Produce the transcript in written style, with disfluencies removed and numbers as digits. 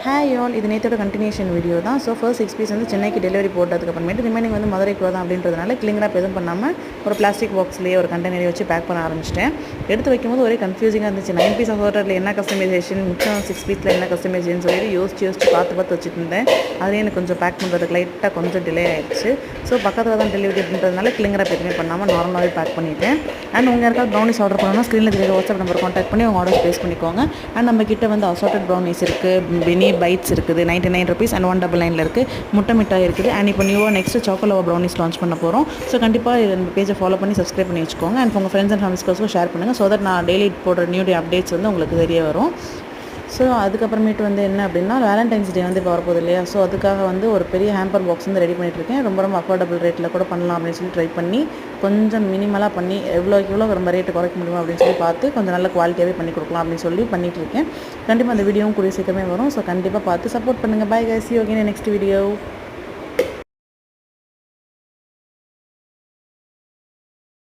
Hi all, இது நேற்றோட continuation video தான். So first 6 piece வந்து சென்னைக்கு டெலிவரி போட்டதுக்கப்புறமேட்டு ரிமைனிங் வந்து மதுரைக்கு தான் அப்படின்றதுனால கிளிங்ராப் எதுவும் பண்ணாமல் ஒரு பிளாஸ்டிக் பாக்ஸ்லேயே ஒரு கண்டெய்னரை வச்சு பேக் பண்ண ஆரம்பிச்சிட்டேன். எடுத்து வைக்கும்போது ஒரே கன்ஃபியூசிங்காக இருந்துச்சு. 9 பீஸ் ஹோட்டலில் என்ன கஸ்டமைசேஷன், மிச்சம் 6 பீஸில் என்ன கஸ்டமைசேஷன் சொல்லி யோசிச்சு பார்த்து வச்சுட்டு இருந்தேன். அதே எனக்கு கொஞ்சம் பேக் பண்ணுறதுக்கு லைட்டாக கொஞ்சம் டிலே ஆகிடுச்சு. ஸோ பக்கத்தில் தான் டெலிவரி அப்படின்றதுனால கிளிங்ராப் எதுவுமே பண்ணாமல் நார்மலாகவே பேக் பண்ணிவிட்டேன். அண்ட் உங்கள் யாருக்காவது ப்ரௌனிஸ் ஆர்டர் பண்ணணும்னா ஸ்க்ரீனில் தெரியுற வாட்ஸ்அப் நம்பர் கான்டாக்ட் பண்ணி உங்கள் ஆர்டர் ப்ளேஸ் பண்ணிக்கோங்க. அண்ட் நம்ம கிட்ட வந்து அசார்ட்டட் ப்ரௌனிஸ் இருக்குது, பெனி பைட்ஸ் இருக்குது, 99 rupees அண்ட் 199 இருக்குது, முட்டை மிட்டாய் இருக்குது. அண்ட் இப்போ நியூவாக நெக்ஸ்ட்டு சாக்கோலவா ப்ரௌனிஸ் லான்ச் பண்ண போகிறோம். ஸோ கண்டிப்பாக நம்ம பேஜை ஃபாலோ பண்ணி சப்ஸ்கிரைப் பண்ணி வச்சுக்கோங்க. அண்ட் உங்கள் ஃப்ரெண்ட்ஸ் அண்ட் ஃபேமிலிஸ்க்கு ஷேர் பண்ணுங்கள். ஸோ தட் நான் டெய்லி போடுற நியூ டே அப்டேட்ஸ் வந்து உங்களுக்கு தெரிய வரும். ஸோ அதுக்கப்புறமேட்டு வந்து என்ன அப்படின்னா, வேலண்டைன்ஸ் டே வந்து இப்போ வரப்போகுது இல்லையா. ஸோ அதுக்காக வந்து ஒரு பெரிய ஹேம்பர் பாக்ஸ் வந்து ரெடி பண்ணிகிட்ருக்கேன். ரொம்ப அஃபோர்டபுள் ரேட்டில் கூட பண்ணலாம் அப்படின்னு சொல்லி ட்ரை பண்ணி கொஞ்சம் மினிமலாக பண்ணி எவ்வளோ ரொம்ப ரேட்டு குறைக்க முடியும் அப்படின்னு சொல்லி பார்த்து கொஞ்சம் நல்ல குவாலிட்டியாகவே பண்ணி கொடுக்கலாம் அப்படின்னு சொல்லி பண்ணிகிட்ருக்கேன். கண்டிப்பாக அந்த வீடியோவும் கூடிய சீக்கிரமே வரும். ஸோ கண்டிப்பாக பார்த்து சப்போர்ட் பண்ணுங்கள். Bye guys, see you again in next video.